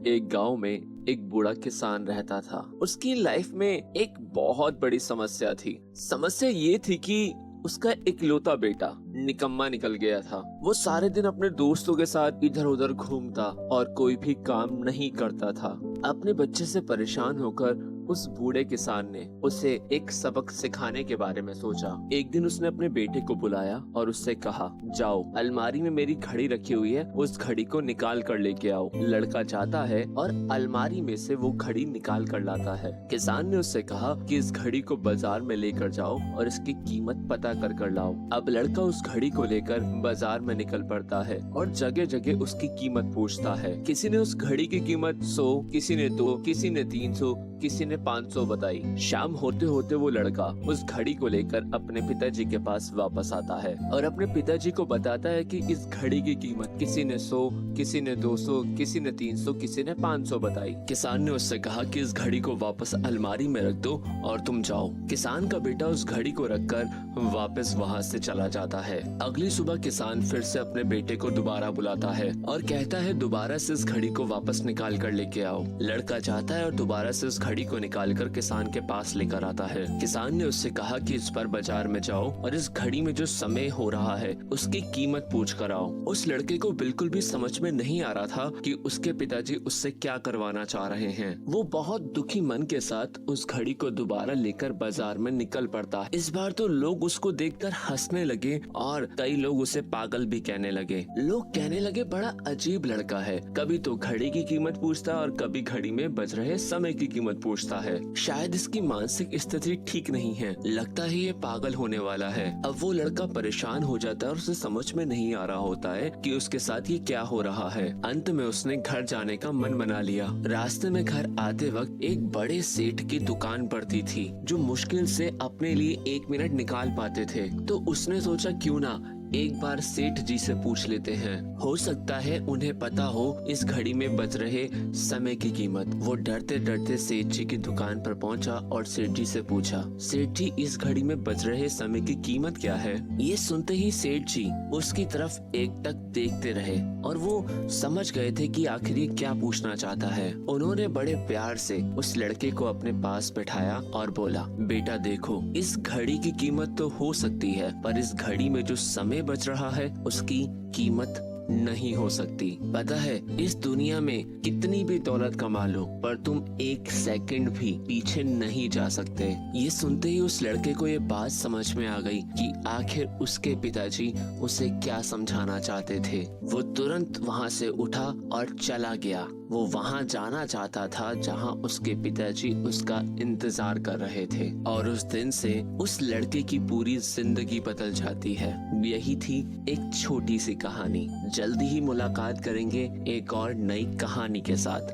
एक गांव में एक बूढ़ा किसान रहता था। उसकी लाइफ में एक बहुत बड़ी समस्या थी। समस्या ये थी कि उसका इकलौता बेटा निकम्मा निकल गया था। वो सारे दिन अपने दोस्तों के साथ इधर उधर घूमता और कोई भी काम नहीं करता था। अपने बच्चे से परेशान होकर उस बूढ़े किसान ने उसे एक सबक सिखाने के बारे में सोचा। एक दिन उसने अपने बेटे को बुलाया और उससे कहा, जाओ अलमारी में मेरी घड़ी रखी हुई है, उस घड़ी को निकाल कर लेके आओ। लड़का जाता है और अलमारी में से वो घड़ी निकाल कर लाता है। किसान ने उससे कहा कि इस घड़ी को बाजार में लेकर जाओ और इसकी कीमत पता कर लाओ। अब लड़का उस घड़ी को लेकर बाजार में निकल पड़ता है और जगह जगह उसकी कीमत पूछता है। किसी ने उस घड़ी की कीमत 100, किसी ने 2, किसी ने 300, किसी ने 500 बताई। शाम होते होते वो लड़का उस घड़ी को लेकर अपने पिताजी के पास वापस आता है और अपने पिताजी को बताता है कि इस घड़ी की कीमत किसी ने 100, किसी ने 200, किसी ने 300, किसी ने 500 बताई। किसान ने उससे कहा कि इस घड़ी को वापस अलमारी में रख दो और तुम जाओ। किसान का बेटा उस घड़ी को रखकर वापस वहाँ से चला जाता है। अगली सुबह किसान फिर से अपने बेटे को दोबारा बुलाता है और कहता है, दोबारा से इस घड़ी को वापस निकाल कर लेके आओ। लड़का जाता है और दोबारा से उस घड़ी को निकालकर किसान के पास लेकर आता है। किसान ने उससे कहा कि इस पर बाजार में जाओ और इस घड़ी में जो समय हो रहा है उसकी कीमत पूछ कर आओ। उस लड़के को बिल्कुल भी समझ में नहीं आ रहा था कि उसके पिताजी उससे क्या करवाना चाह रहे हैं। वो बहुत दुखी मन के साथ उस घड़ी को दोबारा लेकर बाजार में निकल पड़ता है। इस बार तो लोग उसको देखकर हंसने लगे और कई लोग उसे पागल भी कहने लगे। लोग कहने लगे, बड़ा अजीब लड़का है, कभी तो घड़ी की कीमत पूछता है और कभी घड़ी में बज रहे समय की कीमत पूछता है। शायद इसकी मानसिक स्थिति ठीक नहीं है, लगता है ये पागल होने वाला है। अब वो लड़का परेशान हो जाता है और उसे समझ में नहीं आ रहा होता है कि उसके साथ ये क्या हो रहा है। अंत में उसने घर जाने का मन बना लिया। रास्ते में घर आते वक्त एक बड़े सेठ की दुकान पड़ती थी जो मुश्किल से अपने लिए 1 मिनट निकाल पाते थे। तो उसने सोचा, क्यों ना एक बार सेठ जी से पूछ लेते हैं, हो सकता है उन्हें पता हो इस घड़ी में बज रहे समय की कीमत। वो डरते डरते सेठ जी की दुकान पर पहुंचा और सेठ जी से पूछा, सेठ जी इस घड़ी में बज रहे समय की कीमत क्या है? ये सुनते ही सेठ जी उसकी तरफ एकटक देखते रहे और वो समझ गए थे कि आखिर ये क्या पूछना चाहता है। उन्होंने बड़े प्यार से उस लड़के को अपने पास बैठाया और बोला, बेटा देखो, इस घड़ी की कीमत तो हो सकती है पर इस घड़ी में जो समय बच रहा है उसकी कीमत नहीं हो सकती। पता है, इस दुनिया में कितनी भी दौलत कमा लो पर तुम 1 सेकंड भी पीछे नहीं जा सकते। ये सुनते ही उस लड़के को ये बात समझ में आ गई कि आखिर उसके पिताजी उसे क्या समझाना चाहते थे। वो तुरंत वहाँ से उठा और चला गया। वो वहाँ जाना चाहता था जहाँ उसके पिताजी उसका इंतजार कर रहे थे और उस दिन से उस लड़के की पूरी जिंदगी बदल जाती है। यही थी एक छोटी सी कहानी। जल्दी ही मुलाकात करेंगे एक और नई कहानी के साथ।